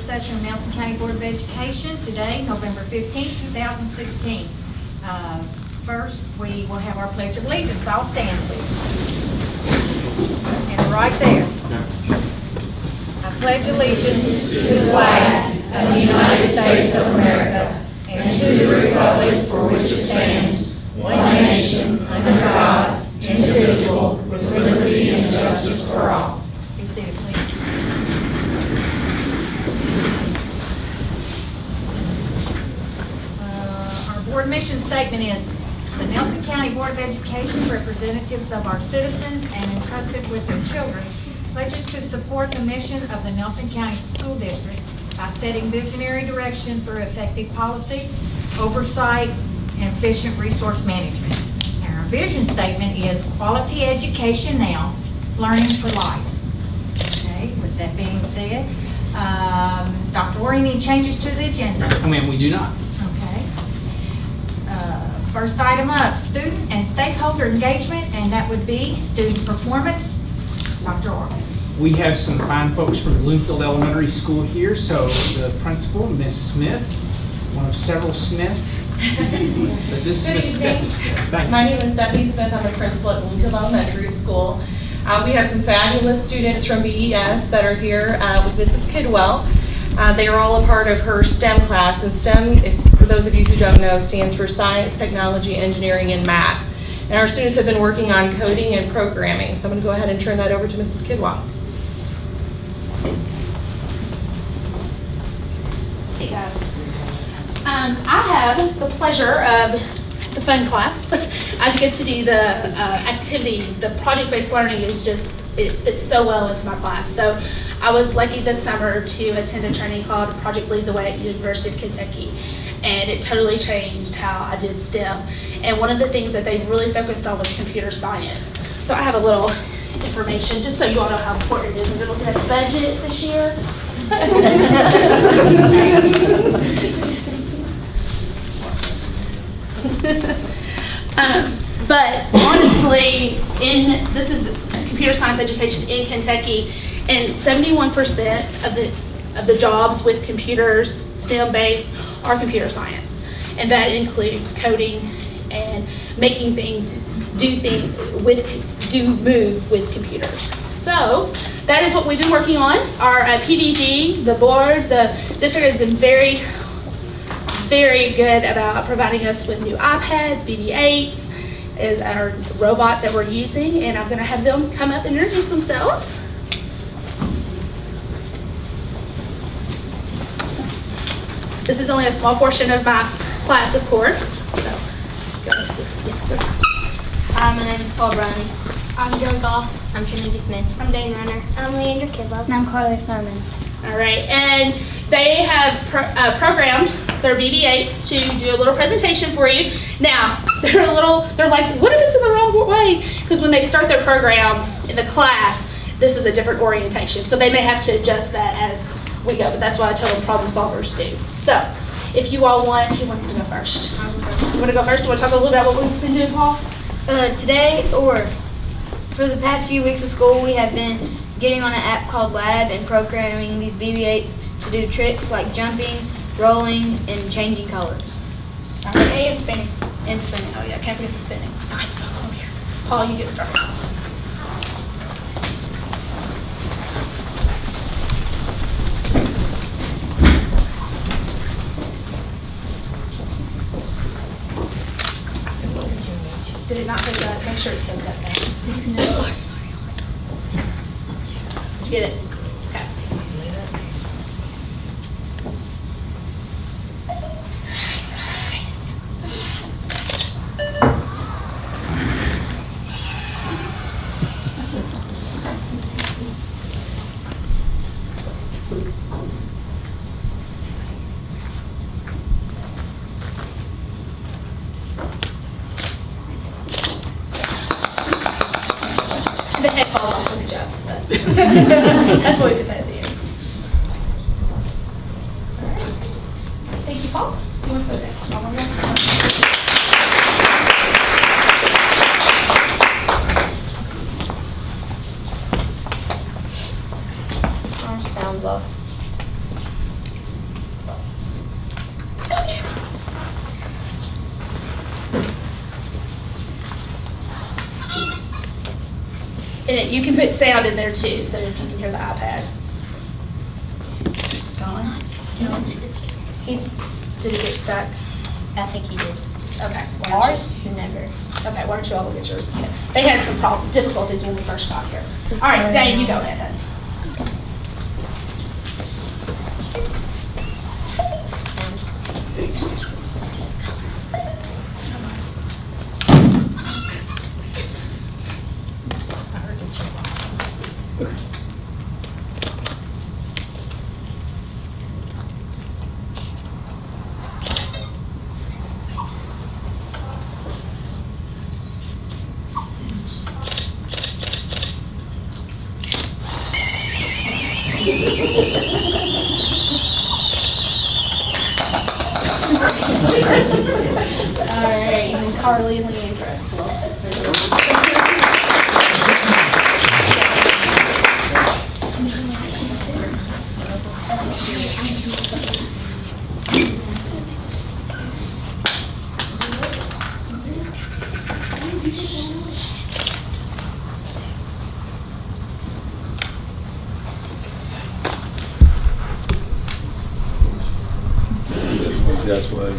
session of Nelson County Board of Education today, November 15, 2016. First, we will have our Pledge of Allegiance. I'll stand, please. And right there. I pledge allegiance to the flag of the United States of America and to the republic for which it stands, one nation, under God, indivisible, with liberty and justice for all. Be seated, please. Our board mission statement is, the Nelson County Board of Education, representatives of our citizens and entrusted with their children, pledges to support the mission of the Nelson County School District by setting visionary direction through effective policy, oversight, and efficient resource management. And our vision statement is quality education now, learning for life. Okay, with that being said, Dr. Orr, any changes to the agenda? Ma'am, we do not. Okay. First item up, student and stakeholder engagement, and that would be student performance. Dr. Orr. We have some fine folks from Bloomfield Elementary School here. So the principal, Miss Smith, one of several Smiths. But this is Miss Stephanie Smith. Thank you. My name is Stephanie Smith. I'm a principal at Bloomfield Elementary School. We have some fabulous students from BES that are here with Mrs. Kidwell. They are all a part of her STEM class. And STEM, for those of you who don't know, stands for Science, Technology, Engineering, and Math. And our students have been working on coding and programming. So I'm going to go ahead and turn that over to Mrs. Kidwell. Hey guys. I have the pleasure of the fun class. I get to do the activities. The project-based learning is just, it fits so well into my class. So I was lucky this summer to attend a training called Project Lead the Way at the University of Kentucky. And it totally changed how I did STEM. And one of the things that they really focused on was computer science. So I have a little information just so you all know how important it is. We're looking at the budget this year. But honestly, this is computer science education in Kentucky, and 71% of the jobs with computers, STEM-based, are computer science, and that includes coding and making things move with computers. So that is what we've been working on. Our PBG, the board, the district has been very, very good about providing us with new iPads. BB-8s is our robot that we're using, and I'm going to have them come up and introduce themselves. This is only a small portion of my class, of course. So, Hi, my name is Paul Browning. I'm Joe Goff. I'm Trinity Smith. I'm Dane Runner. I'm Leandra Kidwell. And I'm Carly Thurman. all right, and they have programmed their BB-8s to do a little presentation for you. Now, they're like, what if it's in the wrong way? Because when they start their program in the class, this is a different orientation. So they may have to adjust that as we go, but that's what I tell them problem solvers do. So, if you all want, who wants to go first? You want to go first? You want to talk a little about what we've been doing, Paul? Today, or for the past few weeks of school, we have been getting on an app called Lab and programming these BB-8s to do tricks like jumping, rolling, and changing colors. All right, and spinning. And spinning. Oh yeah, can't forget the spinning. Okay, over here. Paul, you get started. Did it not hit that? Make sure it said that thing. Oh, sorry. Did you get it? Okay. The head falls off when it jumps, but that's what we did that at the end. All right. Thank you, Paul. You want to go next? Paul, Our sounds off. You can put sound in there too, so if you can hear the iPad. Did it get stuck? I think he did. Okay. Ours, never. Okay, why don't you all look at yours? Okay. They had some difficulties when we first got here. All right, Dave, you go ahead then. All right, and Carly and Leandra. That's why.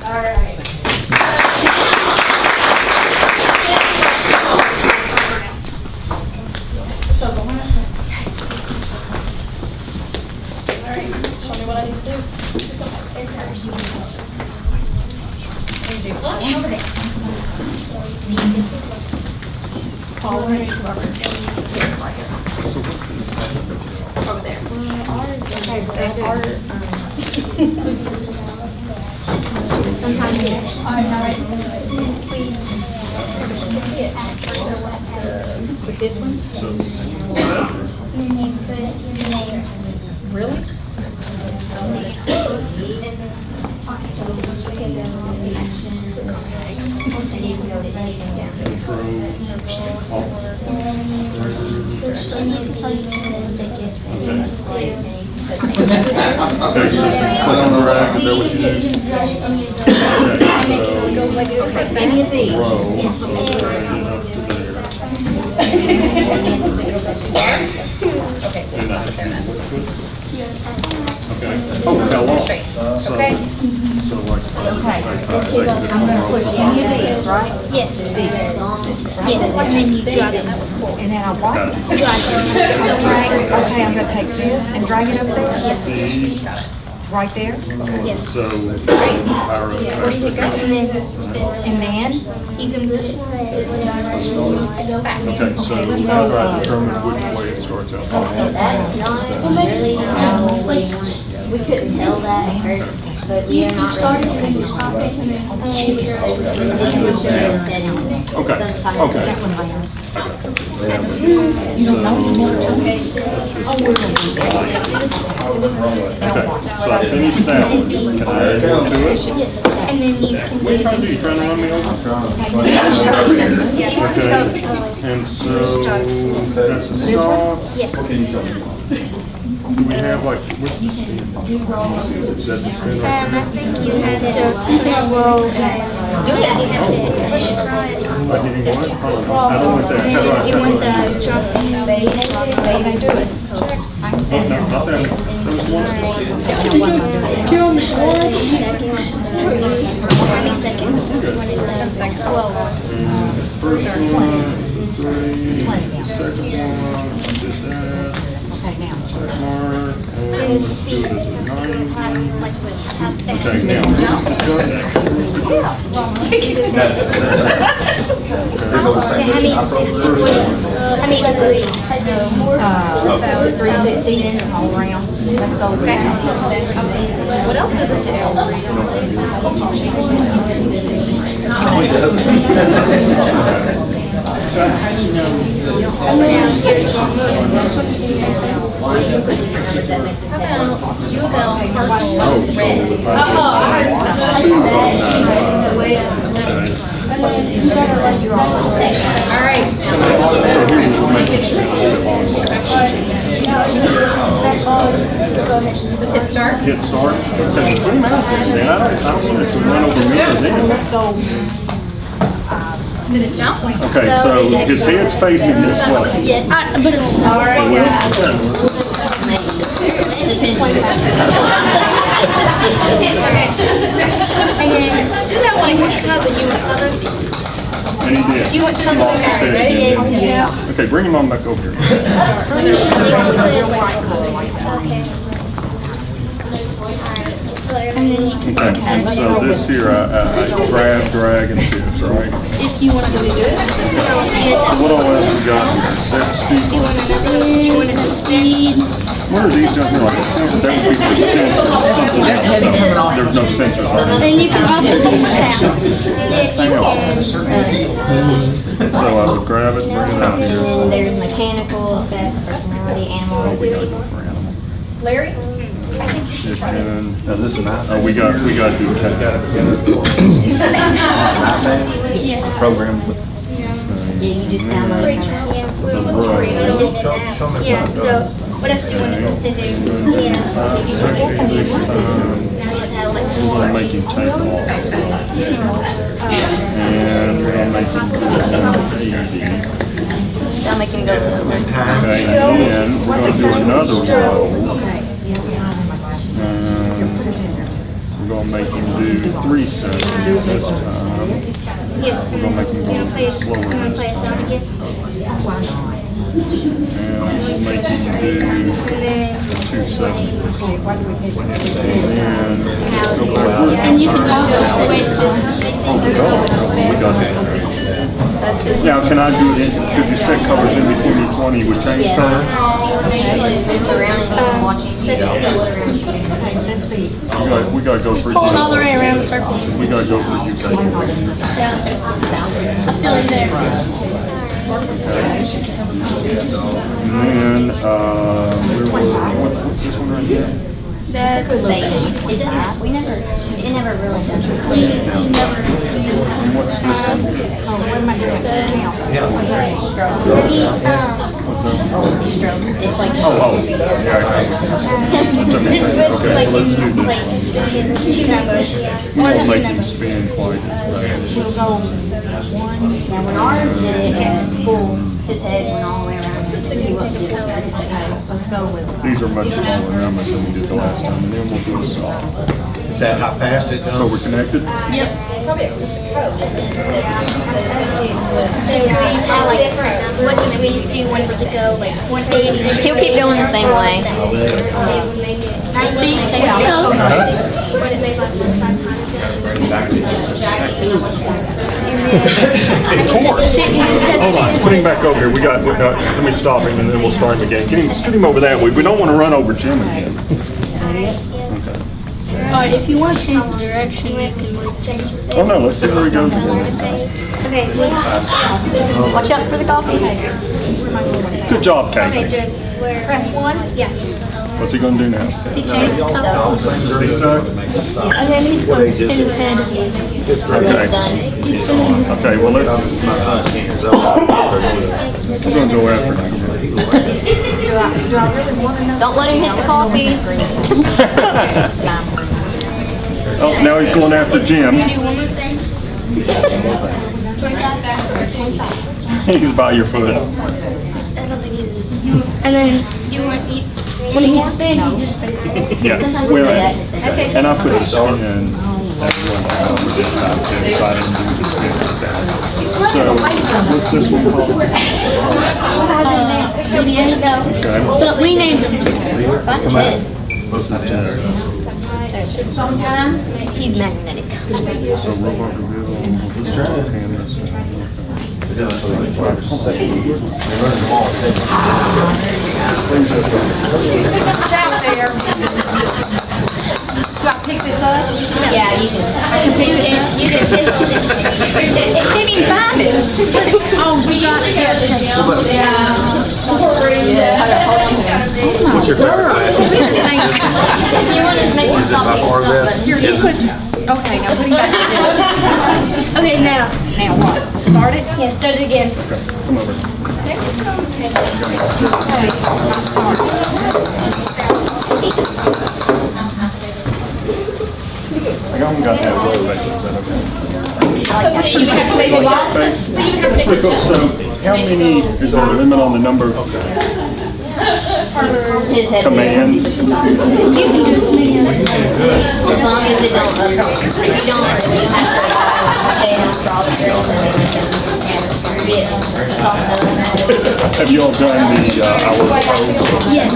All right. So go on. All right, show me what I need to do. Paul, where are you? Over there. With this one? Really? Okay, so click on the rack, is that what you do? Any of these? Row. Okay. Oh, how long? Okay. So like. Okay. I'm gonna push any of these, right? Yes. Yes, and then you drag it. And then I what? Got it. Okay, I'm gonna take this and drag it up there? Yes. Right there? Yes. So. Power up. And then spin. And then? You can push it. Fast. Okay, so let's go, that's how I determine which way it starts out. That's not really how we couldn't tell that at first, but we are not really. Okay, okay. You don't know, you never told me. Oh, we're gonna do that. Okay, so I finished that one. Can I add more to it? And then you can What are you trying to do? You trying to run me over? Okay, and so that's the saw. Yes. Do we have like, what's the spin? Is that the spin right I there? think you had to roll. Do it. By hitting what? I don't want that. How do I? You want the jumping base. They do it. I'm Oh, standing no, there. not that one. Kill me. How many seconds? First one, 3, second one, did that. Okay, now. Mark, And the speed. and 90. Like what? How fast? Okay, now, How many degrees? 360 all around. Let's go with that. What else does it do? So how do you know? All right. Let's hit start. Hit start. Okay, zoom out this, man. I don't want it to run over me or them. Did it jump? Okay, so his head's facing this way. Yes. But it's do that one. And he did. You went to Lost his head, didn't he? Yeah. Okay, bring him on back over here. Okay, so this here, I grab, drag, and twist, right? If you want to do it. What all else we got here? Set speed. What are these down here? Like a sensor? That would be for sensor. No, there's no sensors on it. And you can also do sound. So I would grab it, bring it out And here. then there's mechanical effects, personality, animal. We gotta go for animal. Larry? Chicken. We got to do cat. Program. Yeah, you just download it. Yeah, so what else do you want to do? We're gonna make him take off. And we're gonna make him go easy. That'll make him go low. Okay, and then we're gonna do another roll. We're gonna make him do 3 steps this time. Yes. We're gonna make him You want to play go slower. play a song again? And we'll make him do 270. And you can also say We got that. Now, can I do it, could you set colors in between each one, you would change Yes. color? Move around and you can watch it. set You can speed. float around. We gotta go for you. Pulling all the way around the circle. We gotta go for you, Kate. Yeah. I feel it there. And then, what's this one right here? That's Space. It doesn't, it never really does. And what's this one here? What's that? It's like, Oh, yeah. Okay, so let's do this. two numbers. We won't make him spin quite as now when ours did it at school, his head went all the way around. He wasn't doing it. Let's go with it. These are much smaller numbers than we did the last time, and then we'll do a song. Is that how fast it So goes? we're connected? Probably just a code. What do you want it to go, like 180? He'll keep going the same way. See, change the code. Hold on, put him back over here. Let me stop him and then we'll start him again. Get him over that way. We don't want to run over Jim again. Alright, if you want to change the direction, you can change it. Oh no, let's see where he goes. Okay, Watch out for the coffee. Good job, Casey. just where? Press 1. Yeah. What's he gonna do now? He changed the code. Is he stuck? And then he's going to spin his head. He's Okay. done. Okay, well, we're gonna go after him. Don't let him hit the coffee. Oh, now he's going after Jim. Do one more thing. 25. He's by your foot. I don't think he's. And then you want when he gets spin, he just spins it. Yeah, Sometimes we well, do that instead. Okay. and I put the spin in at one time with this time, if I didn't do the spin with that. So, what's this one called? Okay. But we named him. Find his head. What's this generator? Sometimes. He's magnetic. So robot reveal, canvas. Out there. Do I pick this up? Yeah, you can. I can pick this up? You can pick It can't even find it. Oh, we got it. What's your favorite class? If you want to make him stop being Okay, now put him back. Okay, now. Now what? start it? Yeah, start it again. Okay, come over. I got that roll back, is that okay? So see, you have to make a lot, but you have to make Quick, a so how many, is there a limit on the number of His head. commands? You can do as many as you want. As long as it don't, you don't really have to pay on fraudsters and get false. Have you all done the hour code? Yes.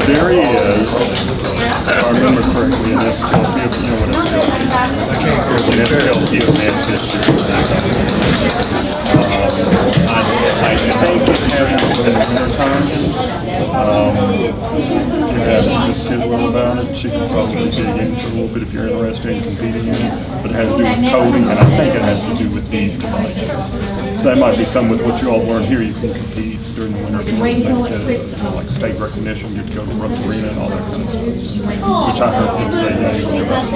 There is, if I remember correctly, in SLP, you know what SLP is? In SLP of math history. I think it happens in the winter time. You have Miss Kidwell about it, she can probably dig into a little bit if you're interested in competing in it. But it has to do with coding, and I think it has to do with these devices. So that might be some with what you all learned here, you can compete during the winter towards like state recognition, get to go to Rupp Arena and all that kind of stuff. Which I heard him say, yeah, he was about to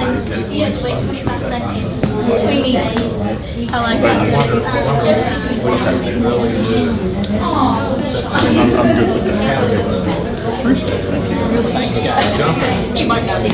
be I'm good with that. Appreciate it. Thank you. Thanks, guys. You might not be.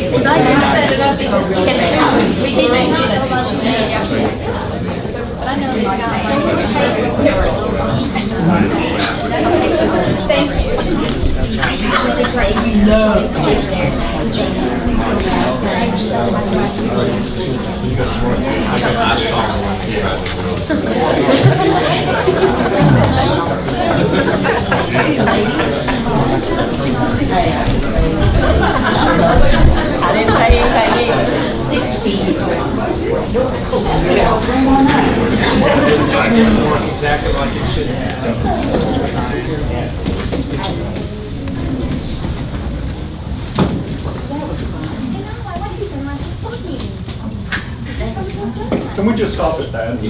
I didn't say anything. 60. Exactly like it should have. Can we just stop at that?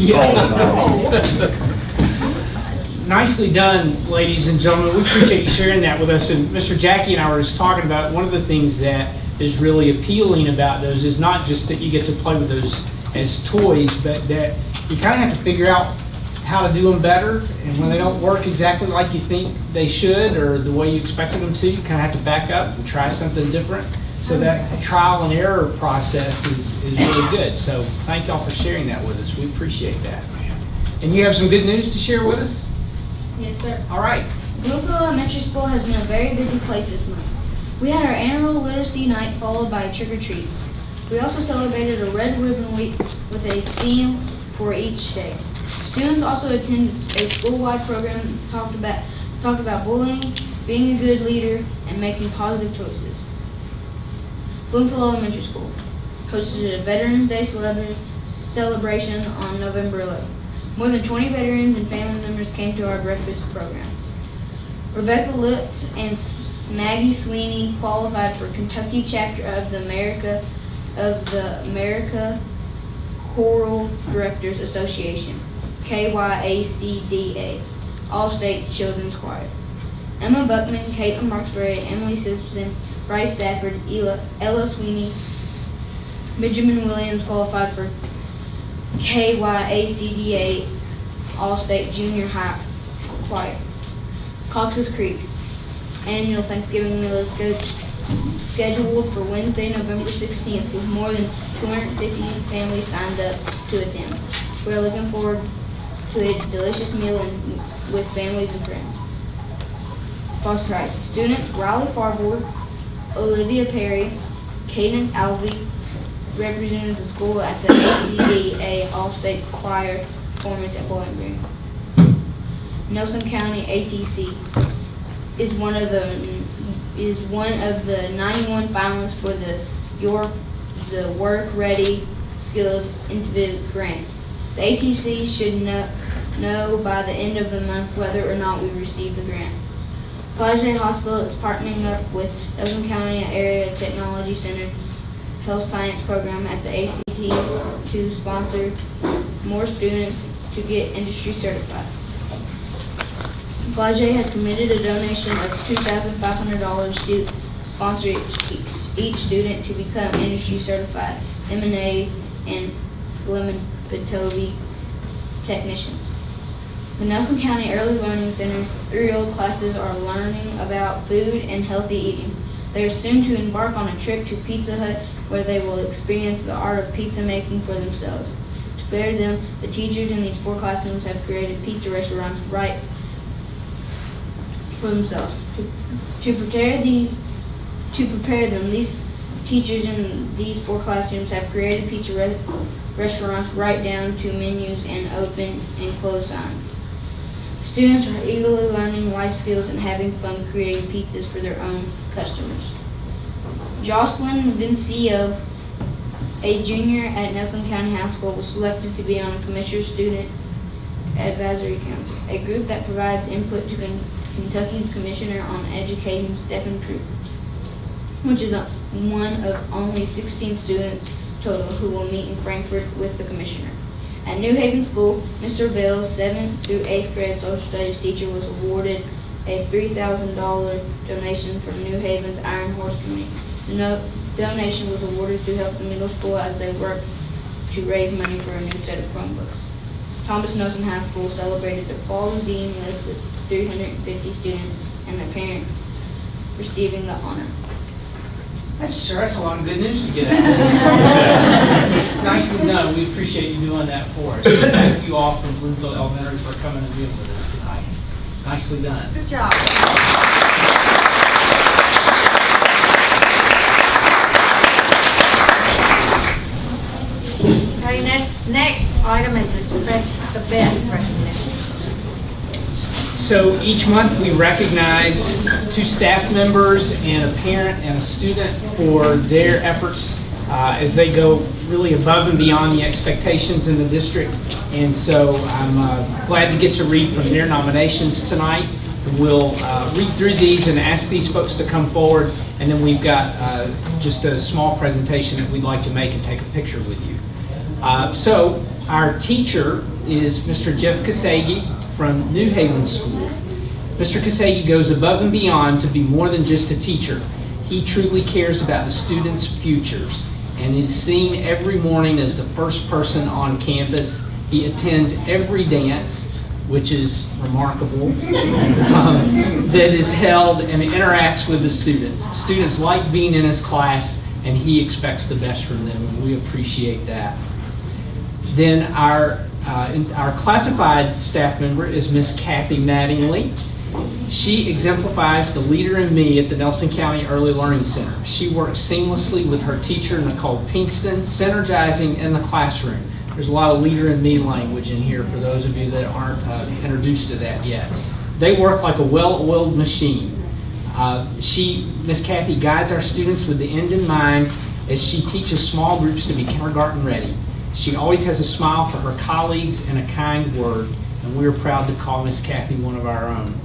Nicely done, ladies and gentlemen. We appreciate you sharing that with us. And Mr. Jackie and I were just talking about one of the things that is really appealing about those is not just that you get to play with those as toys, but that you kind of have to figure out how to do them better. And when they don't work exactly like you think they should or the way you expected them to, you kind of have to back up and try something different. So that trial and error process is really good. So thank y'all for sharing that with us. We appreciate that. And you have some good news to share with us? Yes, sir. All right. Bloomfield Elementary School has been a very busy place this month. We had our annual literacy night followed by a trick or treat. We also celebrated a Red Ribbon Week with a theme for each day. Students also attended a school-wide program that talked about bullying, being a good leader, and making positive choices. Bloomfield Elementary School hosted a Veterans Day celebration on November 11th. More than 20 veterans and family members came to our breakfast program. Rebecca Lutz and Maggie Sweeney qualified for Kentucky chapter of the America Choral Directors Association, KYACDA, All-State Children's Choir. Emma Buckman, Caitlin Marksbury, Emily Simpson, Bryce Stafford, Ella Sweeney, Benjamin Williams qualified for KYACDA All-State Junior High Choir. Cox's Creek annual Thanksgiving meal is scheduled for Wednesday, November 16th, with more than 250 families signed up to attend. We are looking forward to a delicious meal with families and friends. Foster Heights students Riley Farbour, Olivia Perry, Cadence Alvey represented the school at the ACDA All-State Choir performance at Bowling Green. Nelson County ATC is one of the 91 finalists for the Work Ready Skills Innovative Grant. The ATC should know by the end of the month whether or not we receive the grant. Flagey Hospital is partnering up with Nelson County Area Technology Center Health Science Program at the ACT to sponsor more students to get industry certified. Flagey has committed a donation of $2,500 to sponsor each student to become industry certified M&As and lemon Petobi technicians. The Nelson County Early Learning Center 3-year-old classes are learning about food and healthy eating. They are soon to embark on a trip to Pizza Hut where they will experience the art of pizza making for themselves. To prepare them, the teachers in these 4 classrooms have created pizza restaurants right for themselves. To prepare them, these teachers in these 4 classrooms have created pizza restaurants right down to menus and open and close signs. Students are eagerly learning life skills and having fun creating pizzas for their own customers. Jocelyn Vincio, a junior at Nelson County High School, was selected to be on a Commissioner Student Advisory Council, a group that provides input to Kentucky's Commissioner on Education, Stephen Pruitt, which is one of only 16 students total who will meet in Frankfort with the Commissioner. At New Haven School, Mr. Bell's 7th through 8th grade social studies teacher was awarded a $3,000 donation from New Haven's Iron Horse Committee. The donation was awarded to help the middle school as they work to raise money for a new set of Chromebooks. Thomas Nelson High School celebrated the fall of being list with 350 students and their parents receiving the honor. Thank you, sir. That's a lot of good news to get out. Nicely done. We appreciate you doing that for us. Thank you all from Bloomfield Elementary for coming and being with us tonight. Nicely done. Good job. Okay, next item is expect the best recognition. So each month we recognize 2 staff members and a parent and a student for their efforts as they go really above and beyond the expectations in the district. And so I'm glad to get to read from their nominations tonight. We'll read through these and ask these folks to come forward, and then we've got just a small presentation that we'd like to make and take a picture with you. So our teacher is Mr. Jeff Kasagi from New Haven School. Mr. Kasagi goes above and beyond to be more than just a teacher. He truly cares about the students' futures and is seen every morning as the first person on campus. He attends every dance, which is remarkable, that is held and interacts with the students. Students like being in his class, and he expects the best from them, and we appreciate that. Then our classified staff member is Miss Kathy Mattingly. She exemplifies the leader in me at the Nelson County Early Learning Center. She works seamlessly with her teacher, Nicole Pinkston, synergizing in the classroom. There's a lot of leader in me language in here for those of you that aren't introduced to that yet. They work like a well-oiled machine. Miss Kathy guides our students with the end in mind as she teaches small groups to be kindergarten ready. She always has a smile for her colleagues and a kind word, and we're proud to call Miss Kathy one of our own.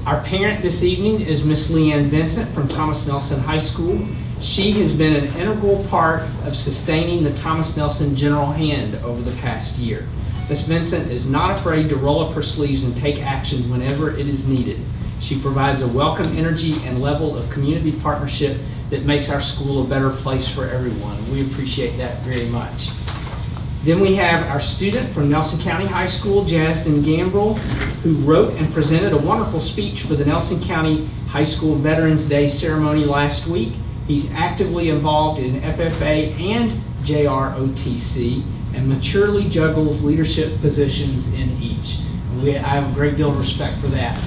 Our parent this evening is Miss Leanne Vincent from Thomas Nelson High School. She has been an integral part of sustaining the Thomas Nelson General Hand over the past year. Miss Vincent is not afraid to roll up her sleeves and take action whenever it is needed. She provides a welcome energy and level of community partnership that makes our school a better place for everyone. We appreciate that very much. Then we have our student from Nelson County High School, Jasden Gambrell, who wrote and presented a wonderful speech for the Nelson County High School Veterans Day ceremony last week. He's actively involved in FFA and JROTC and maturely juggles leadership positions in each. I have a great deal of respect for that.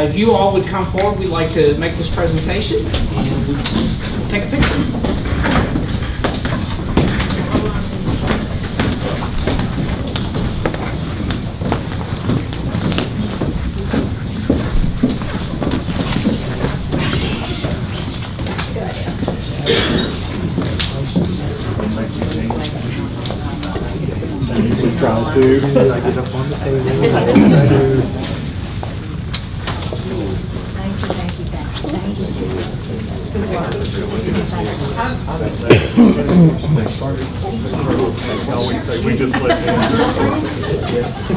If you all would come forward, we'd like to make this presentation and we'll take a picture. Try to. I get up on the table. Thank you. Good work. Always say, we just let them.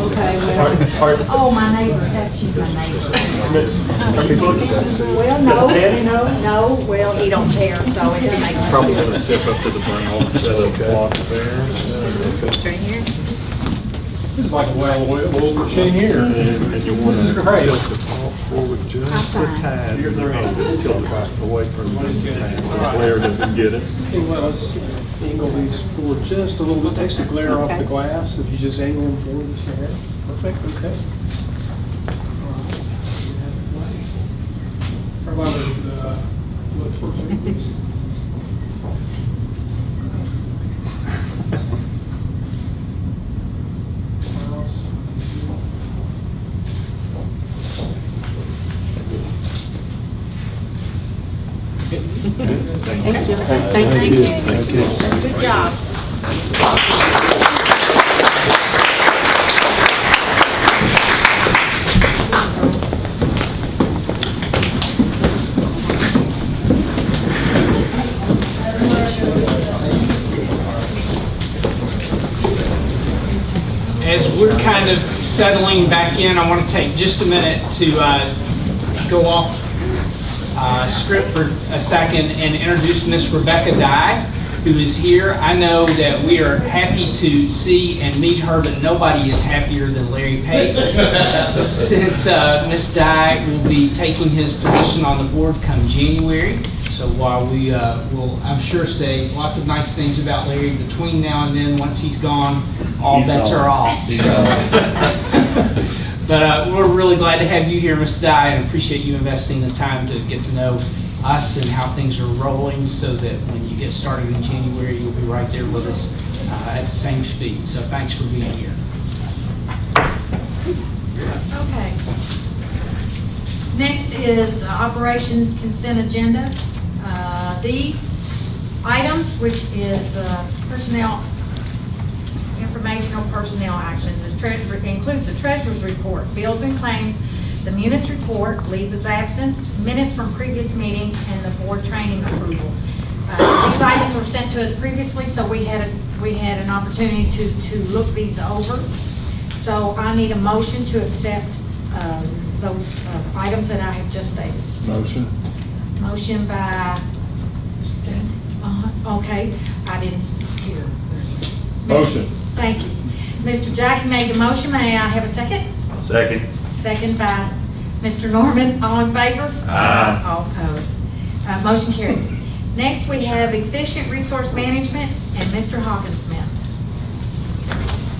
Okay, well, oh, my neighbor, she's my neighbor. Well, no. Does Danny know? No, well, he don't care, so it doesn't make much Probably difference. gonna step up to the brain, set of blocks there. Right here? It's like a well-oiled machine here. And you want to Great. tilt the ball forward just a tad. You're right. And tilt it back away from the glare doesn't get it. Okay, well, let's angle these forward just a little bit. Takes the glare off the glass if you just angle them forward just a hair. Perfect, okay. How about look towards me, please? Thank you. Thank you. Thank you. Good jobs. As we're kind of settling back in, I want to take just a minute to go off script for a second and introduce Miss Rebecca Dye, who is here. I know that we are happy to see and meet her, but nobody is happier than Larry Page, since Miss Dye will be taking his position on the board come January. So while we will, I'm sure, say lots of nice things about Larry between now and then, once he's gone, all bets are off. But we're really glad to have you here, Ms. Dye, and appreciate you investing the time to get to know us and how things are rolling, so that when you get started in January, you'll be right there with us at the same speed. So thanks for being here. Okay. Next is operations consent agenda. These items, which is personnel, informational personnel actions, includes the treasurer's report, bills and claims, the munis report, leave of absence, minutes from previous meeting, and the board training approval. These items were sent to us previously, so we had an opportunity to look these over. So I need a motion to accept those items that I have just stated. Motion. Motion by, okay, I didn't hear. Motion. Thank you. Mr. Jackie made the motion. May I have a second? Second. Second by Mr. Norman. All in favor? Aye. All opposed. Motion carried. Next, we have efficient resource management and Mr. Hawkinsmith.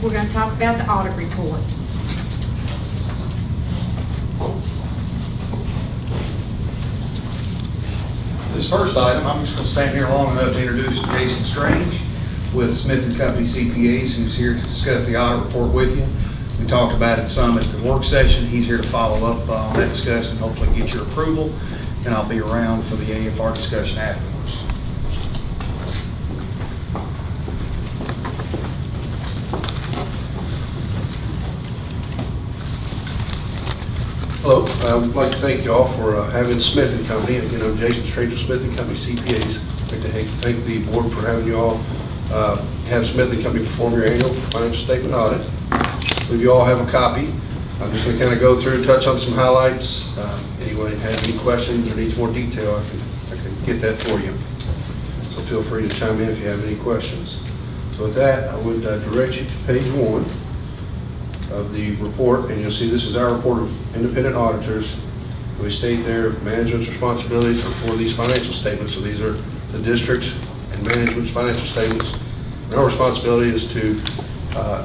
We're going to talk about the audit report. This first item, I'm just going to stand here long enough to introduce Jason Strange with Smith & Company CPAs, who's here to discuss the audit report with you. We talked about it some at the work session. He's here to follow up on that discussion, hopefully get your approval, and I'll be around for the AFR discussion afterwards. Hello, I would like to thank you all for having Smith & Company. Again, I'm Jason Strange with Smith & Company CPAs. I'd like to thank the board for having you all have Smith & Company perform your annual financial statement audit. I believe you all have a copy. I'm just going to kind of go through and touch on some highlights. Anyone has any questions or needs more detail, I can get that for you. So feel free to chime in if you have any questions. So with that, I would direct you to page 1 of the report, and you'll see this is our report of independent auditors. We state there management's responsibilities are for these financial statements. So these are the district's and management's financial statements. And our responsibility is to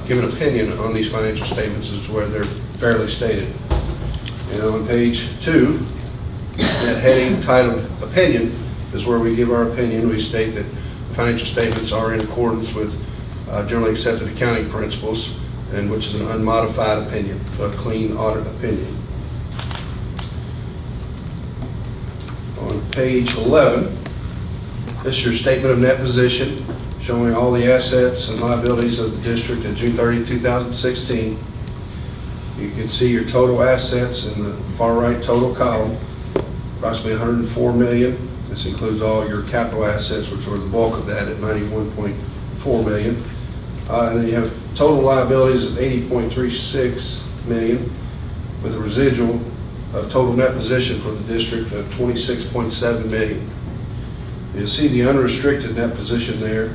give an opinion on these financial statements as to whether they're fairly stated. And on page 2, that heading titled opinion is where we give our opinion. We state that the financial statements are in accordance with generally accepted accounting principles, and which is an unmodified opinion, a clean audit opinion. On page 11, this is your statement of net position, showing all the assets and liabilities of the district at June 30, 2016. You can see your total assets in the far right total column, approximately $104 million. This includes all your capital assets, which are the bulk of that at $91.4 million. And then you have total liabilities of $80.36 million, with a residual of total net position for the district of $26.7 million. You'll see the unrestricted net position there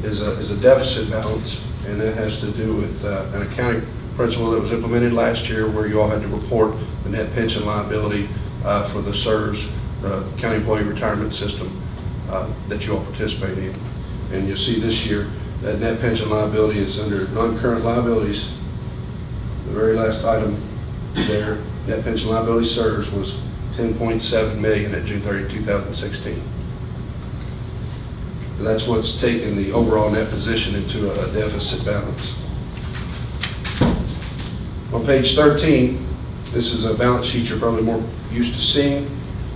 is a deficit balance, and that has to do with an accounting principle that was implemented last year where you all had to report the net pension liability for the CERS, County Employee Retirement System, that you all participate in. And you'll see this year that net pension liability is under non-current liabilities. The very last item there, net pension liability CERS, was $10.7 million at June 30, 2016. That's what's taken the overall net position into a deficit balance. On page 13, this is a balance sheet you're probably more used to seeing.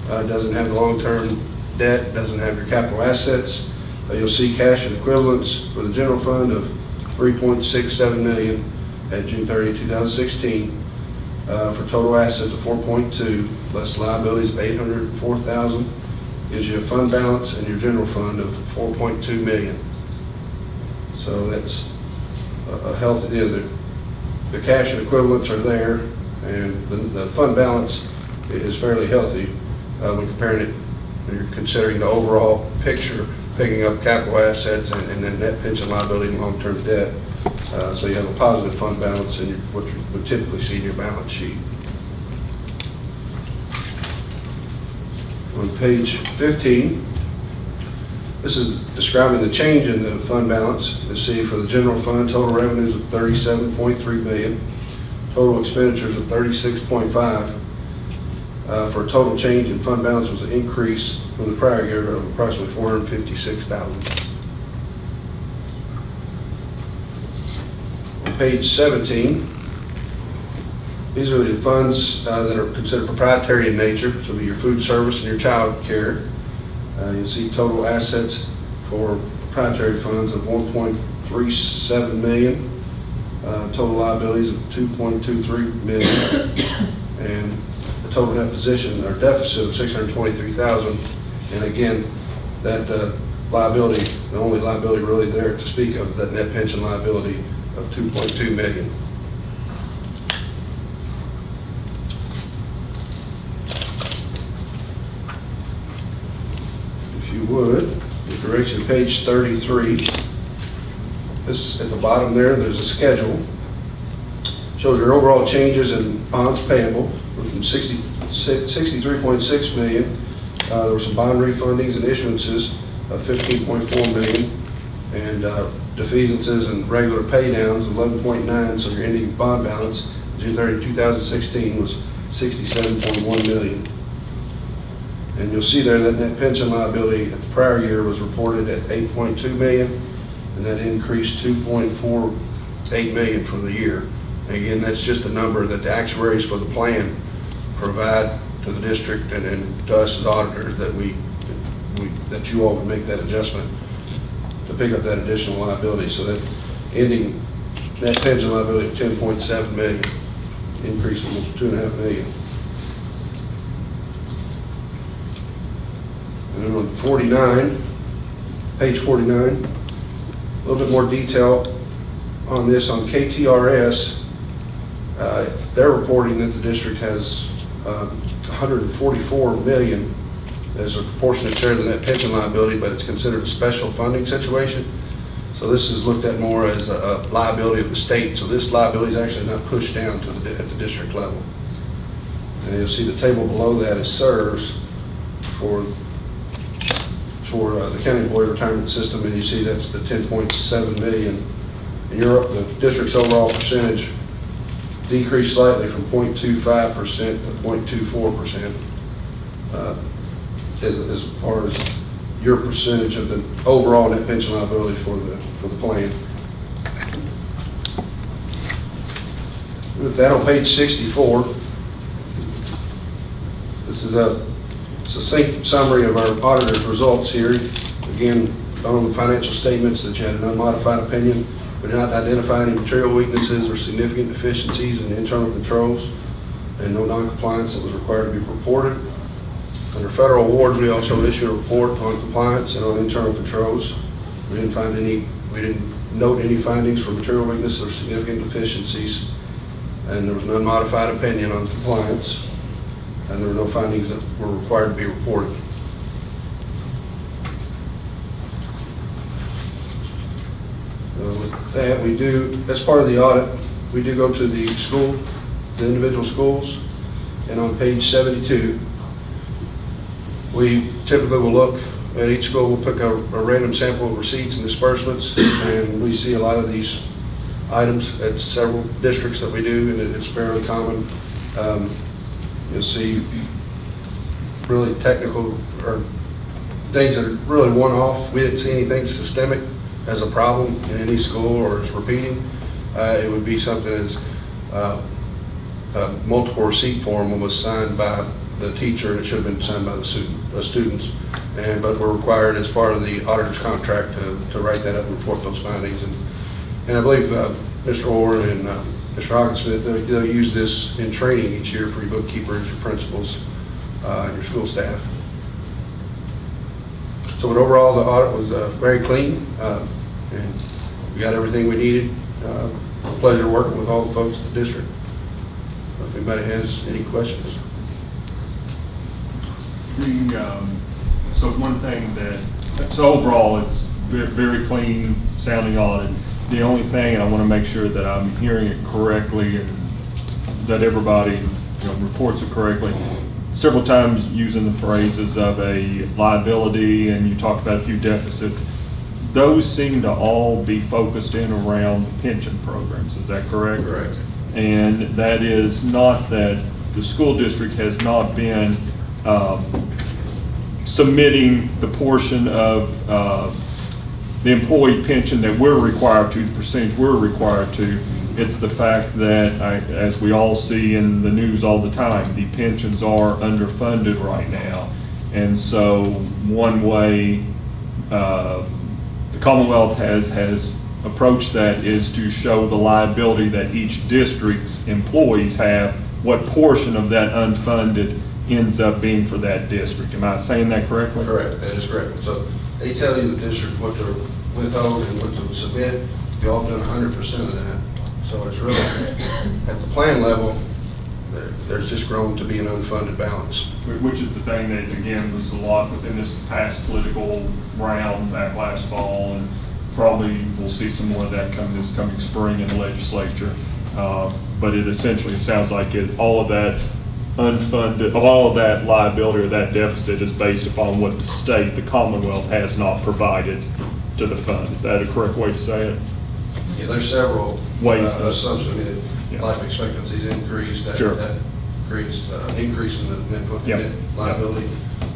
It doesn't have the long-term debt, doesn't have your capital assets. You'll see cash and equivalents for the general fund of $3.67 million at June 30, 2016, for total assets of $4.2, less liabilities of $804,000, gives you a fund balance in your general fund of $4.2 million. So that's a healthy, the cash and equivalents are there, and the fund balance is fairly healthy when comparing it, when you're considering the overall picture, picking up capital assets and then net pension liability and long-term debt. So you have a positive fund balance in what you would typically see in your balance sheet. On page 15, this is describing the change in the fund balance. You see for the general fund, total revenues of $37.3 million, total expenditures of $36.5. For a total change in fund balance was an increase from the prior year of approximately $456,000. On page 17, these are the funds that are considered proprietary in nature, so your food service and your child care. You'll see total assets for proprietary funds of $1.37 million, total liabilities of $2.23 million, and the total net position or deficit of $623,000. And again, that liability, the only liability really there to speak of, is that net pension liability of $2.2 million. If you would, the direction page 33, this at the bottom there's a schedule. Shows your overall changes in bonds payable from 63.6 million. There were some bond refundings and issuances of 15.4 million, and defeasances and regular pay downs of 11.9. So your ending bond balance June 30, 2016 was 67.1 million. And you'll see there that net pension liability at the prior year was reported at 8.2 million, and that increased 2.48 million from the year. And again, that's just a number that the actuaries for the plan provide to the district and to us as auditors, that that you all would make that adjustment to pick up that additional liability. So that ending net pension liability of 10.7 million increased almost 2.5 million. And then on 49, page 49, a little bit more detail on this. On KTRS, they're reporting that the district has 144 million as a proportionate share of the net pension liability, but it's considered a special funding situation. So this is looked at more as a liability of the state. So this liability is actually not pushed down to at the district level. And you'll see the table below that is CERS for the County Employee Retirement System, and you see that's the 10.7 million. In Europe, the district's overall percentage decreased slightly from 0.25% to 0.24%. As far as your percentage of the overall net pension liability for the plan. With that, on page 64, this is a succinct summary of our auditor's results here. Again, on the financial statements that you had an unmodified opinion. We did not identify any material weaknesses or significant deficiencies in the internal controls, and no non-compliance that was required to be reported. Under federal awards, we also issued a report on compliance and on internal controls. We didn't note any findings for material weaknesses or significant deficiencies, and there was an unmodified opinion on compliance, and there were no findings that were required to be reported. With that we do, as part of the audit, we do go to the school, the individual schools, and on page 72, we typically will look at each school, we'll pick a random sample of receipts and disbursements, and we see a lot of these items at several districts that we do, and it's fairly common. You'll see really technical or things that are really one-off. We didn't see anything systemic as a problem in any school or as repeating. It would be something as a multiple receipt form was signed by the teacher, and it should have been signed by the students. But we're required as part of the auditor's contract to write that up and report those findings. And I believe Mr. Orr and Mr. Hockensmith, they'll use this in training each year for your bookkeepers, your principals, and your school staff. So but overall, the audit was very clean, and we got everything we needed. A pleasure working with all the folks at the district. If anybody has any questions. So one thing so overall, it's very clean sounding audit. The only thing, and I want to make sure that I'm hearing it correctly and that everybody reports it correctly, several times using the phrases of a liability, and you talked about a few deficits. Those seem to all be focused in around the pension programs, is that correct? Correct. And that is not that the school district has not been submitting the portion of the employee pension that we're required to, the percentage we're required to. It's the fact that, as we all see in the news all the time, the pensions are underfunded right now. And so one way the Commonwealth has approached that is to show the liability that each district's employees have, what portion of that unfunded ends up being for that district. Am I saying that correctly? Correct, that is correct. So they tell you the district what to withhold and what to submit. You've all done 100% of that. So it's really, at the plan level, there's just grown to be an unfunded balance. Which is the thing that, again, was a lot within this past political round back last fall, and probably we'll see some more of that this coming spring in the legislature. But it essentially sounds like all of that unfunded, all of that liability or that deficit is based upon what the state, the Commonwealth, has not provided to the fund. Is that a correct way to say it? Yeah, there's several ways assumptions. Life expectancy's increased. Sure. That creates an increase in the net Yep. liability.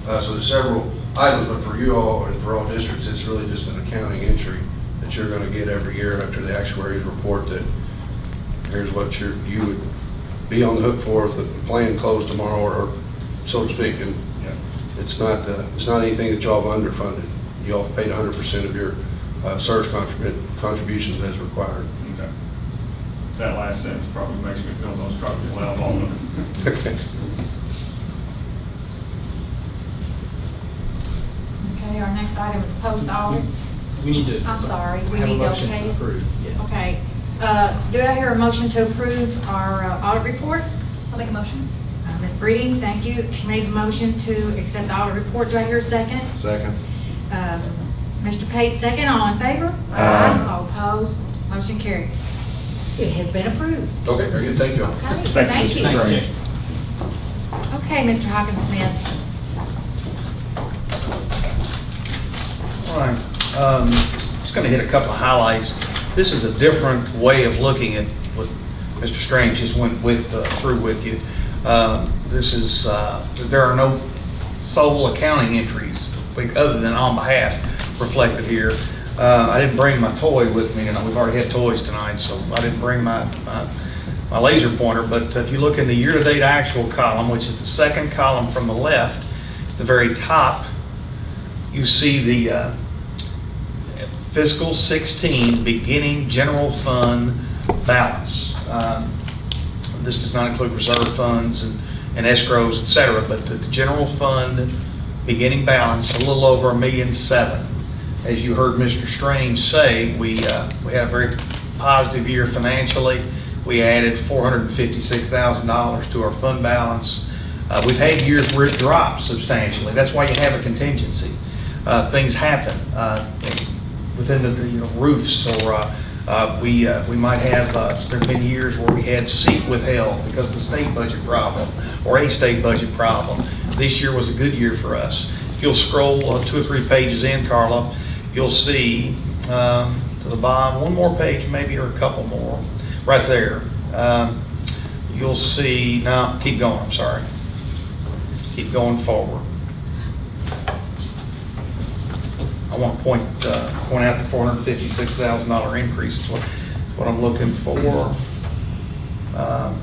So there's several items, but for you all and for all districts, it's really just an accounting entry that you're going to get every year after the actuaries report that here's what you would be on the hook for if the plan closed tomorrow, or so to speak. And it's not anything that y'all have underfunded. You all paid 100% of your surge contributions as required. Okay. That last sentence probably makes me feel most comfortable out of all of it. Okay. Okay, our next item is post audit. We need to. I'm sorry, we have a need to motion okay it? approve, yes. Okay, do I hear a motion to approve our audit report? I'll make a motion. Ms. Breeding, thank you. She made the motion to accept the audit report. Do I hear a second? Second. Mr. Pate, second. All in favor? Aye. All opposed? Motion carried. It has been approved. Okay, very good. Thank you. Okay, Thank you, Mr. Strange. Okay, Mr. Hawkins-Smith. All right, just going to hit a couple of highlights. This is a different way of looking at what Mr. Strange just went through with you. This is, there are no sole accounting entries other than on behalf reflected here. I didn't bring my toy with me, and we've already had toys tonight, so I didn't bring my laser pointer. But if you look in the year-to-date actual column, which is the second column from the left, the very top, you see the fiscal 16 beginning general fund balance. This does not include reserve funds and escrows, et cetera, but the general fund beginning balance, a little over $1.7 million. As you heard Mr. Strange say, we had a very positive year financially. We added $456,000 to our fund balance. We've had years where it dropped substantially. That's why you have a contingency. Things happen within the roofs or We might have, there's been years where we had seat withheld because of the state budget problem or a state budget problem. This year was a good year for us. If you'll scroll 2 or 3 pages in, Carla, you'll see to the bottom, one more page maybe or a couple more, right there. You'll see, no, keep going, I'm sorry. Keep going forward. I want to point out the $456,000 increase is what I'm looking for.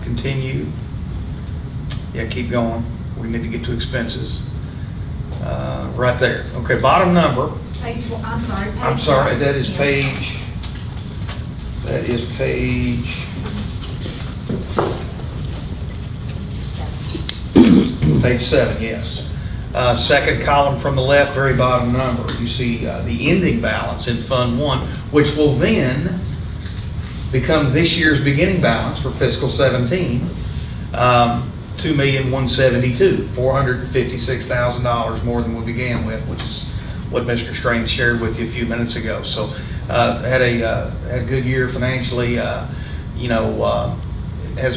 Continue. Yeah, keep going. We need to get to expenses. Right there. Okay, bottom number. Page, I'm sorry. I'm sorry, that is page. That is page. Page 7, yes. Second column from the left, very bottom number, you see the ending balance in Fund 1, which will then become this year's beginning balance for fiscal 17, $2,172,000, $456,000 more than we began with, which is what Mr. Strange shared with you a few minutes ago. So had a good year financially. As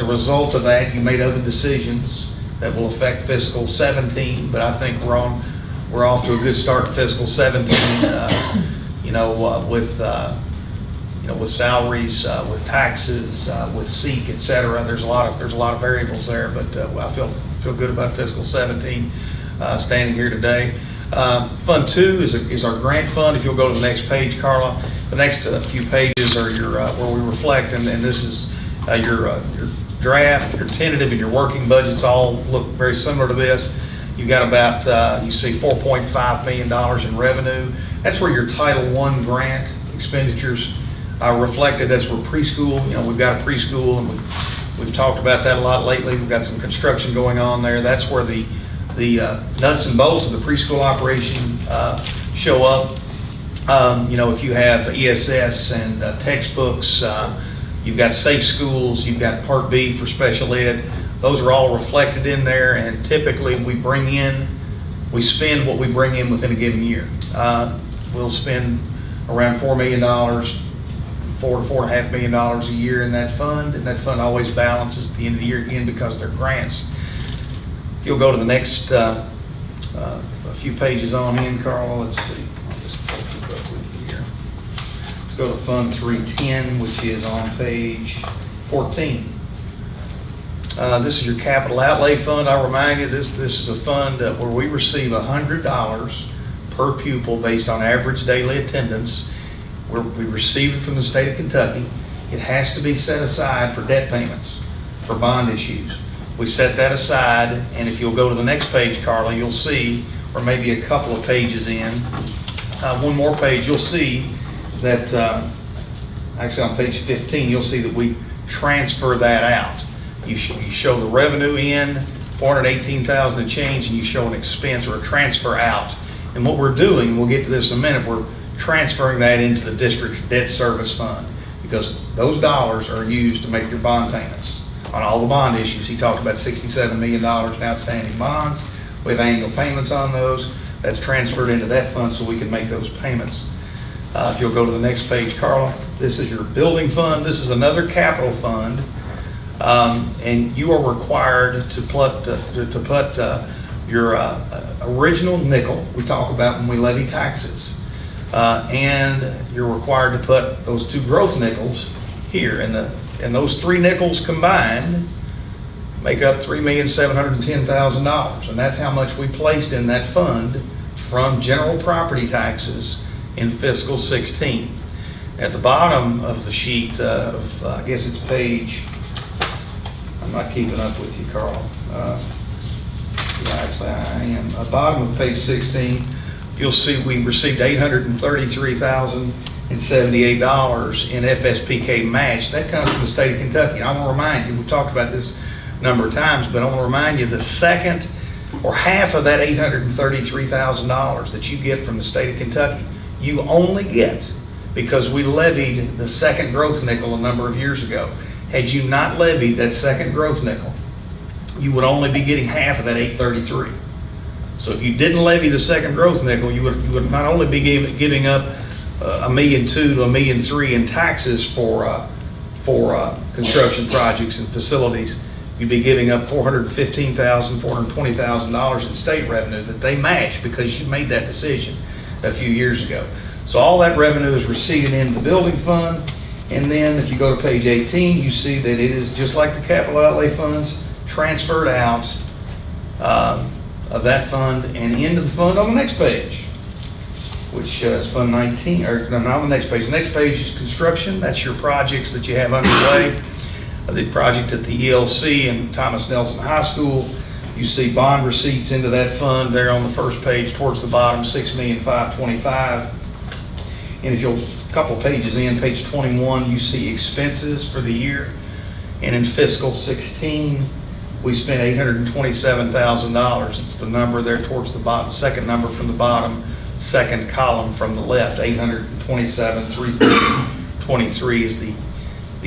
a result of that, you made other decisions that will affect fiscal 17, but I think we're off to a good start in fiscal 17. With salaries, with taxes, with SEEK, et cetera. There's a lot of variables there, but I feel good about fiscal 17 standing here today. Fund 2 is our grant fund. If you'll go to the next page, Carla, the next few pages are your where we reflect, and this is your draft, your tentative, and your working budgets all look very similar to this. You got about you see $4.5 million in revenue. That's where your Title I grant expenditures are reflected. That's where preschool. We've got a preschool, and we've talked about that a lot lately. We've got some construction going on there. That's where the nuts and bolts of the preschool operation show up. If you have ESS and textbooks, you've got safe schools, you've got Part B for special ed. Those are all reflected in there, and typically we spend what we bring in within a given year. We'll spend around $4 million, $4 to $4.5 million a year in that fund, and that fund always balances at the end of the year again because they're grants. If you'll go to the next a few pages on in, Carl, let's see. I'll just keep up with you here. Let's go to Fund 310, which is on page 14. This is your capital outlay fund. I'll remind you, this is a fund where we receive $100 per pupil based on average daily attendance. We receive it from the state of Kentucky. It has to be set aside for debt payments, for bond issues. We set that aside, and if you'll go to the next page, Carla, you'll see, or maybe a couple of pages in, one more page, you'll see that, actually on page 15, you'll see that we transfer that out. You show the revenue in, $418,000 and change, and you show an expense or a transfer out. And what we're doing, we'll get to this in a minute, we're transferring that into the district's debt service fund, because those dollars are used to make your bond payments on all the bond issues. He talked about $67 million in outstanding bonds. We have annual payments on those. That's transferred into that fund so we can make those payments. If you'll go to the next page, Carla, this is your building fund. This is another capital fund. And you are required to put your original nickel, we talk about when we levy taxes, and you're required to put those 2 growth nickels here, and those 3 nickels combined make up $3,710,000, and that's how much we placed in that fund from general property taxes in fiscal 16. At the bottom of the sheet I guess it's page, I'm not keeping up with you, Carl. Actually, I am. At the bottom of page 16, you'll see we received $833,078 in FSPK match. That comes from the state of Kentucky. I want to remind you, we've talked about this a number of times, but I want to remind you the second or half of that $833,000 that you get from the state of Kentucky, you only get because we levied the second growth nickel a number of years ago. Had you not levied that second growth nickel, you would only be getting half of that $833. So if you didn't levy the second growth nickel, you would not only be giving up $1.2 million to $1.3 million in taxes for construction projects and facilities, you'd be giving up $415,000, $420,000 in state revenue that they match because you made that decision a few years ago. So all that revenue is receipted into the building fund, and then if you go to page 18, you see that it is just like the capital outlay funds, transferred out of that fund and into the fund on the next page, which is Fund 19, or no, not on the next page. The next page is construction. That's your projects that you have underway. The project at the ELC and Thomas Nelson High School, you see bond receipts into that fund there on the first page towards the bottom, $6,525,000. And if you'll, a couple pages in, page 21, you see expenses for the year. And in fiscal 16, we spent $827,000. It's the number there towards the bottom, second number from the bottom, second column from the left, $827,323 is the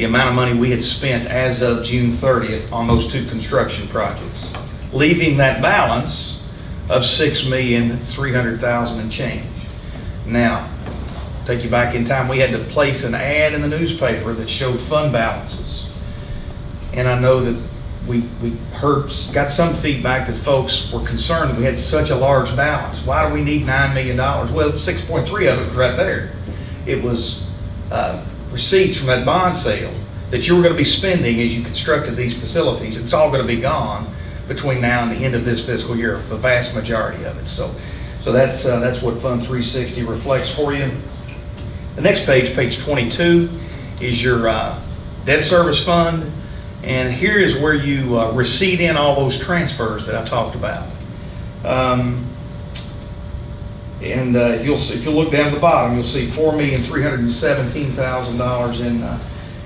amount of money we had spent as of June 30th on those two construction projects, leaving that balance of $6,300,000 and change. Now, take you back in time, we had to place an ad in the newspaper that showed fund balances. And I know that we got some feedback that folks were concerned we had such a large balance. Why do we need $9 million? Well, 6.3 of it was right there. It was receipts from that bond sale that you were going to be spending as you constructed these facilities. It's all going to be gone between now and the end of this fiscal year, the vast majority of it. So that's what Fund 360 reflects for you. The next page, page 22, is your debt service fund. And here is where you receipt in all those transfers that I talked about. If you'll look down at the bottom, you'll see $4,317,000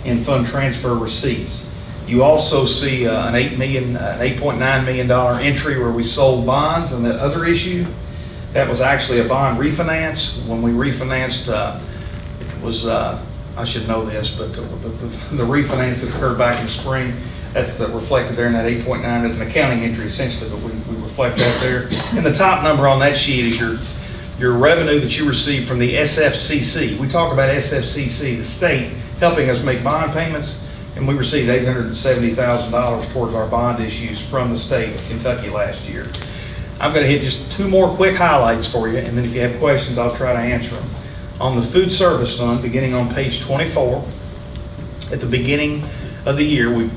in fund transfer receipts. You also see an $8.9 million entry where we sold bonds, and that other issue, that was actually a bond refinance. When we refinanced, it was I should know this, but the refinance that occurred back in spring, that's reflected there in that 8.9 as an accounting entry essentially, but we reflect that there. And the top number on that sheet is your revenue that you receive from the SFCC. We talk about SFCC, the state, helping us make bond payments, and we received $870,000 towards our bond issues from the state of Kentucky last year. I'm going to hit just two more quick highlights for you, and then if you have questions, I'll try to answer them. On the food service fund, beginning on page 24, at the beginning of the year, we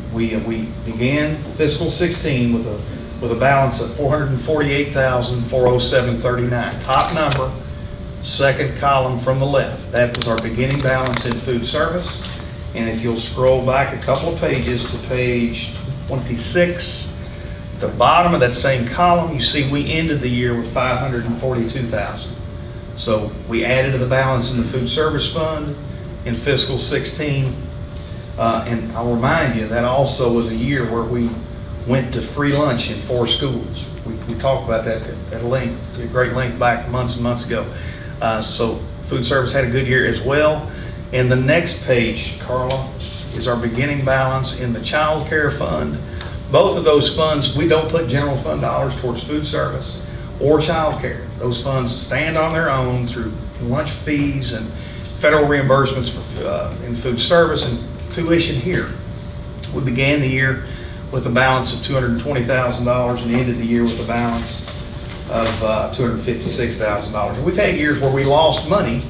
began fiscal 16 with a balance of $448,407.39. Top number, second column from the left. That was our beginning balance in food service. And if you'll scroll back a couple of pages to page 26, at the bottom of that same column, you see we ended the year with $542,000. So we added to the balance in the food service fund in fiscal 16. And I'll remind you, that also was a year where we went to free lunch in 4 schools. We talked about that at great length back months and months ago. So food service had a good year as well. And the next page, Carla, is our beginning balance in the child care fund. Both of those funds, we don't put general fund dollars towards food service or child care. Those funds stand on their own through lunch fees and federal reimbursements for in food service and tuition here. We began the year with a balance of $220,000 and ended the year with a balance of $256,000. We've had years where we lost money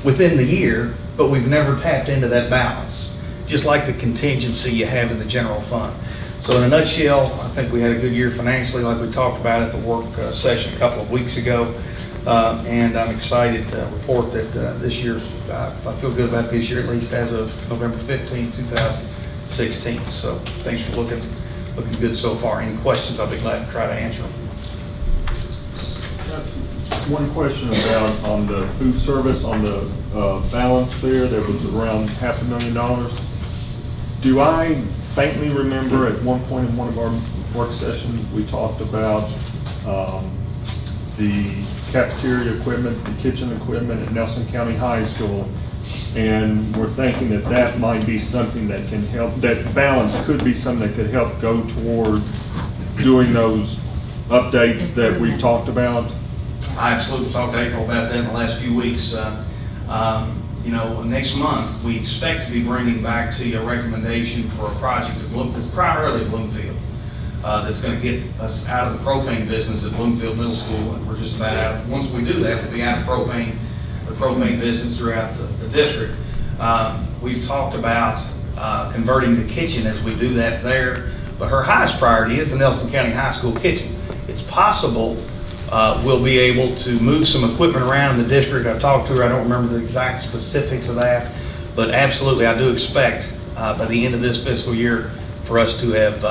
within the year, but we've never tapped into that balance, just like the contingency you have in the general fund. So in a nutshell, I think we had a good year financially, like we talked about at the work session a couple of weeks ago. And I'm excited to report that this year, I feel good about this year, at least as of November 15, 2016. So thanks for looking good so far. Any questions, I'll be glad to try to answer them. One question about on the food service, on the balance there was around $500,000. Do I faintly remember at one point in one of our work sessions, we talked about the cafeteria equipment, the kitchen equipment at Nelson County High School, and we're thinking that that might be something that can help, that balance could be something that could help go toward doing those updates that we talked about. I absolutely talked to April about that in the last few weeks. You know, next month, we expect to be bringing back to you a recommendation for a project that's primarily at Bloomfield, that's going to get us out of the propane business at Bloomfield Middle School, and we're just about out. Once we do that, we'll be out of the propane business throughout the district. We've talked about converting the kitchen as we do that there, but her highest priority is the Nelson County High School kitchen. It's possible we'll be able to move some equipment around in the district. I've talked to her, I don't remember the exact specifics of that, but absolutely, I do expect by the end of this fiscal year for us to have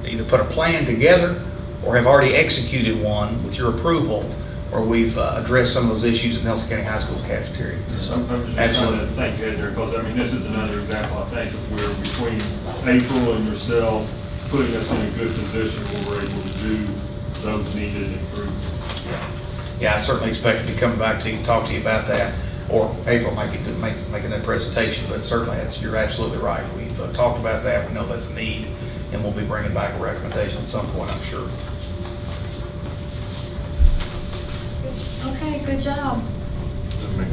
either put a plan together or have already executed one with your approval, or we've addressed some of those issues at Nelson County High School cafeteria. So I was just trying to think ahead there, because I mean, this is another example, I think, of where between April and yourself, putting us in a good position where we're able to do those needed improvements. Yeah, I certainly expect to be coming back to you and talk to you about that, or April might be making that presentation, but certainly you're absolutely right. We've talked about that, we know that's a need, and we'll be bringing back a recommendation at some point, I'm sure. Okay, good job.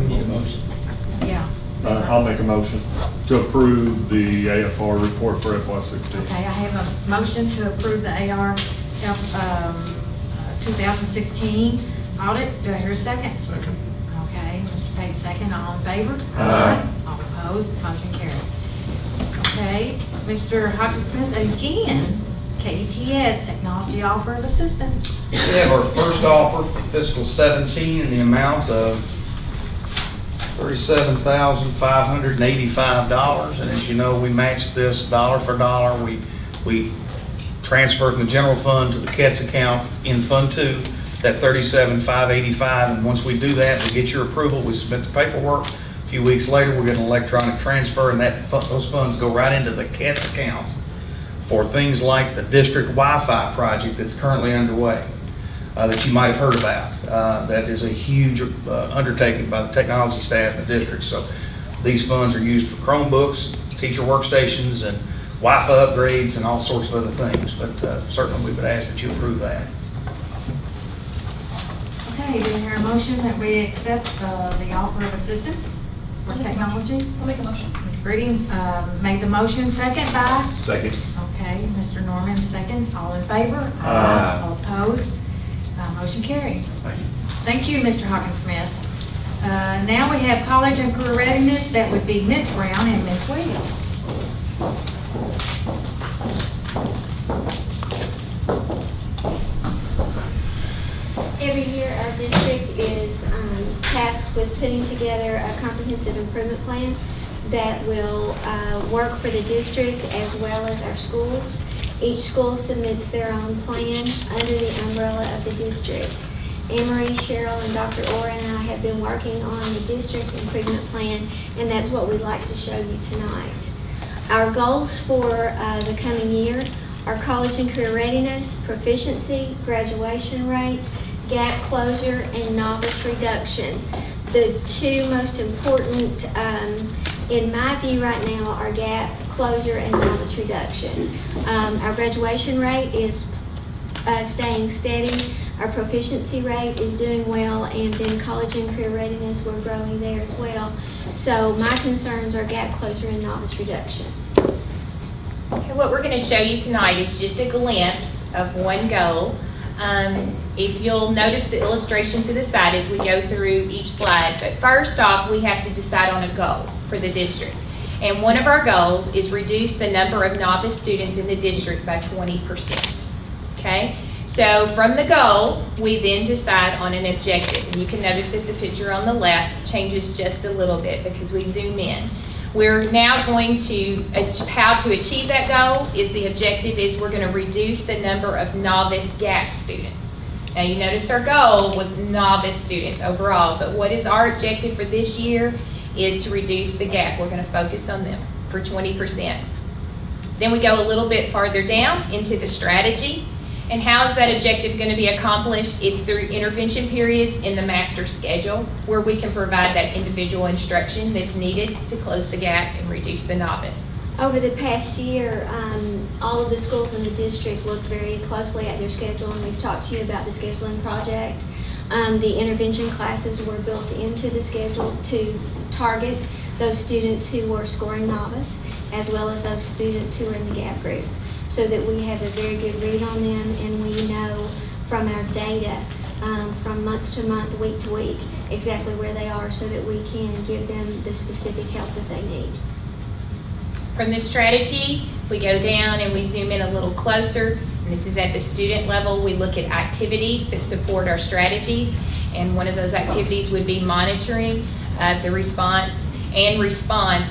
Need a motion. Yeah. I'll make a motion to approve the AFR report for FY16. Okay, I have a motion to approve the AR 2016 audit. Do I hear a second? Second. Okay, Mr. Pate, second. All in favor? Aye. All opposed? Motion carried. Okay, Mr. Hawkinsmith, again, KDTS, Technology Offer of Assistance. We have our first offer for fiscal 17 in the amount of $37,585, and as you know, we matched this dollar for dollar. We transferred from the general fund to the KETS account in Fund 2, that $37,585, and once we do that, we get your approval, we submit the paperwork. A few weeks later, we'll get an electronic transfer, and those funds go right into the KETS account for things like the district Wi-Fi project that's currently underway, that you might have heard about. That is a huge undertaking by the technology staff in the district. So these funds are used for Chromebooks, teacher workstations, and Wi-Fi upgrades, and all sorts of other things. But certainly we would ask that you approve that. Okay, do you hear a motion that we accept the offer of assistance for technology? I'll make a motion. Ms. Breeding made the motion, second by? Second. Okay, Mr. Norman, second. All in favor? Aye. All opposed? Motion carries. Thank you. Thank you, Mr. Hawkinsmith. Now we have college and career readiness. That would be Ms. Brown and Ms. Williams. Every year, our district is tasked with putting together a comprehensive improvement plan that will work for the district as well as our schools. Each school submits their own plan under the umbrella of the district. Anne-Marie, Cheryl, and Dr. Orr and I have been working on the district improvement plan, and that's what we'd like to show you tonight. Our goals for the coming year are college and career readiness, proficiency, graduation rate, gap closure, and novice reduction. The two most important, in my view right now, are gap closure and novice reduction. Our graduation rate is staying steady. Our proficiency rate is doing well, and then college and career readiness, we're growing there as well. So my concerns are gap closure and novice reduction. Okay, what we're going to show you tonight is just a glimpse of one goal. If you'll notice the illustration to the side as we go through each slide, but first off, we have to decide on a goal for the district. And one of our goals is reduce the number of novice students in the district by 20%. Okay? So from the goal, we then decide on an objective. And you can notice that the picture on the left changes just a little bit because we zoom in. We're now going to, how to achieve that goal is the objective is we're going to reduce the number of novice gap students. Now you noticed our goal was novice students overall, but what is our objective for this year is to reduce the gap. We're going to focus on them for 20%. Then we go a little bit farther down into the strategy. And how is that objective going to be accomplished? It's through intervention periods in the master schedule where we can provide that individual instruction that's needed to close the gap and reduce the novice. Over the past year, all of the schools in the district looked very closely at their schedule, and we've talked to you about the scheduling project. The intervention classes were built into the schedule to target those students who are scoring novice, as well as those students who are in the gap group, so that we have a very good read on them, and we know from our data, from month to month, week to week, exactly where they are, so that we can give them the specific help that they need. From this strategy, we go down and we zoom in a little closer. And this is at the student level. We look at activities that support our strategies. And one of those activities would be monitoring the response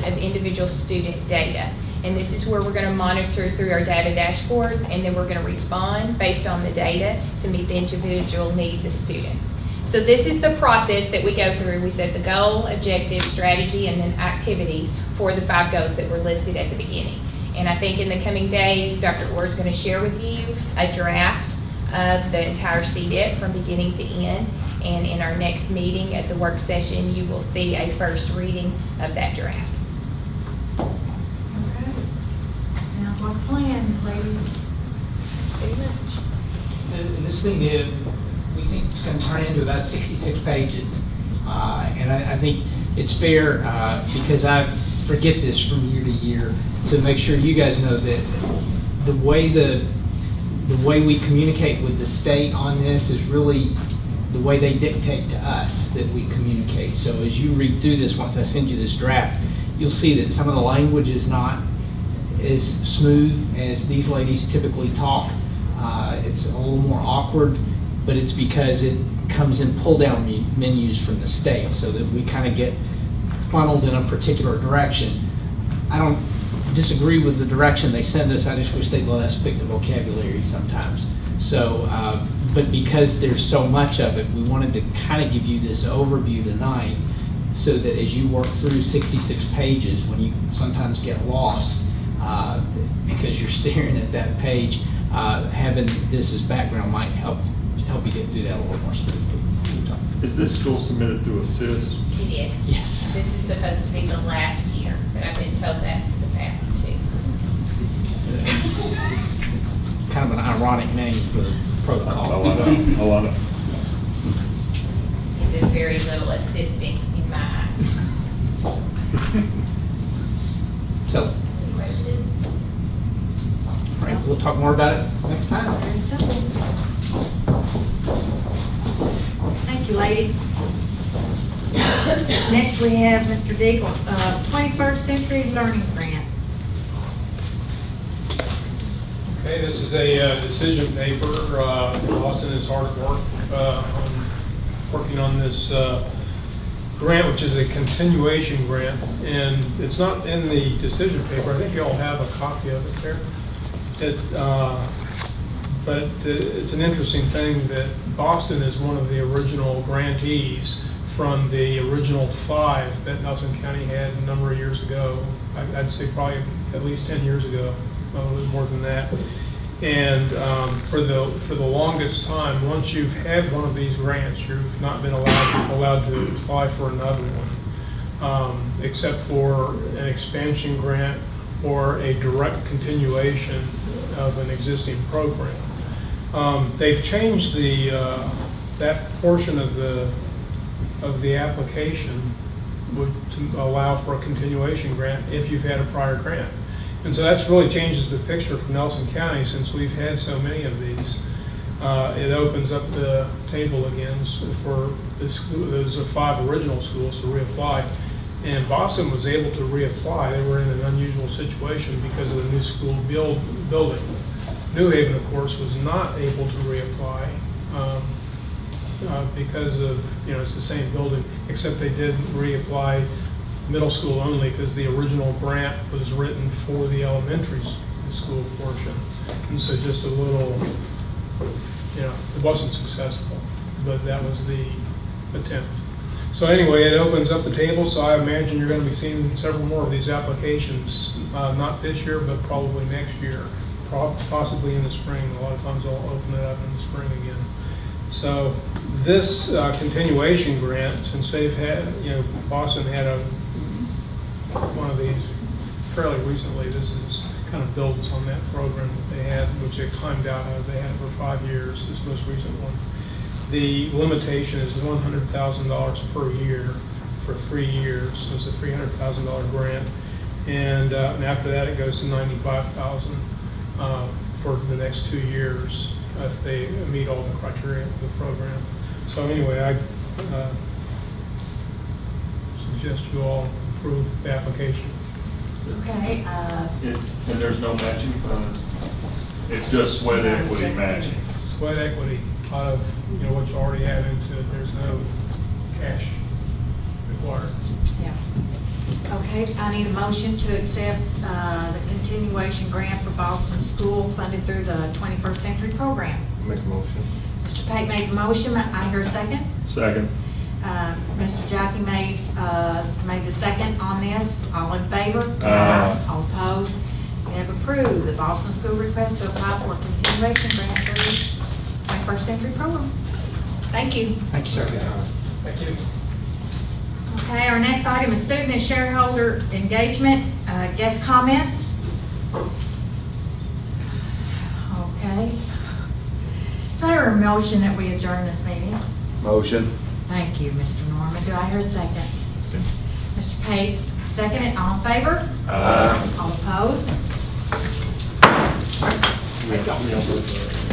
of individual student data. And this is where we're going to monitor through our data dashboards, and then we're going to respond based on the data to meet the individual needs of students. So this is the process that we go through. We set the goal, objective, strategy, and then activities for the 5 goals that were listed at the beginning. And I think in the coming days, Dr. Orr is going to share with you a draft of the entire CDIP from beginning to end. And in our next meeting at the work session, you will see a first reading of that draft. Okay. Sounds like a plan, ladies. Very much. And this thing, we think it's going to turn into about 66 pages. And I think it's fair, because I forget this from year to year, to make sure you guys know that the way we communicate with the state on this is really the way they dictate to us that we communicate. So as you read through this, once I send you this draft, you'll see that some of the language is not as smooth as these ladies typically talk. It's a little more awkward, but it's because it comes in pull-down menus from the state, so that we kind of get funneled in a particular direction. I don't disagree with the direction they send us. I just wish they'd let us pick the vocabulary sometimes. So, but because there's so much of it, we wanted to kind of give you this overview tonight, so that as you work through 66 pages, when you sometimes get lost because you're staring at that page, having this as background might help you get through that a little more smoothly. Is this still submitted through Assist? It is. Yes. This is supposed to be the last year, but I've been told that for the past 2. Kind of an ironic name for the protocol. Oh, I know. Oh, I know. It does very little assisting in my eyes. So, Questions? all right, we'll talk more about it next time. Very simple. Thank you, ladies. Next, we have Mr. Deagle, 21st Century Learning Grant. Okay, this is a decision paper. Austin is hard at work on working on this grant, which is a continuation grant, and it's not in the decision paper. I think you all have a copy of it there. But it's an interesting thing that Boston is one of the original grantees from the original 5 that Nelson County had a number of years ago. I'd say probably at least 10 years ago, a little more than that. And for the longest time, once you've had one of these grants, you've not been allowed to apply for another one, except for an expansion grant or a direct continuation of an existing program. They've changed that portion of the application to allow for a continuation grant if you've had a prior grant. And so that really changes the picture for Nelson County, since we've had so many of these. It opens up the table again for those 5 original schools to reapply. And Boston was able to reapply. They were in an unusual situation because of the new school building. New Haven, of course, was not able to reapply because of, it's the same building, except they did reapply middle school only because the original grant was written for the elementary school portion. And so just a little, it wasn't successful, but that was the attempt. So anyway, it opens up the table, so I imagine you're going to be seeing several more of these applications, not this year, but probably next year, possibly in the spring. A lot of times I'll open it up in the spring again. So this continuation grant, since they've had, Boston had one of these fairly recently, this is kind of builds on that program that they had, which they climbed out of. They had it for 5 years, this most recent one. The limitation is $100,000 per year for 3 years. So it's a $300,000 grant. And after that, it goes to $95,000 for the next 2 years if they meet all the criteria for the program. So anyway, I suggest you all approve the application. Okay, And there's no matching funds. It's just sweat equity matching. Sweat equity out of, what you already have into it. There's no cash required. yeah. Okay, I need a motion to accept the continuation grant for Boston School funded through the 21st Century Program. Make a motion. Mr. Pate made the motion, I hear a second. Second. Mr. Jackie made the second on this. All in favor? Aye. All opposed? We have approved the Boston School request to apply for a continuation grant through 21st Century Program. Thank you. Thank you, sir. Thank you. Okay, our next item is student and shareholder engagement, guest comments. Okay. Do I hear a motion that we adjourn this meeting? Motion. Thank you, Mr. Norman. Do I hear a second? Mr. Pate, second it. All in favor? Aye. All opposed? We have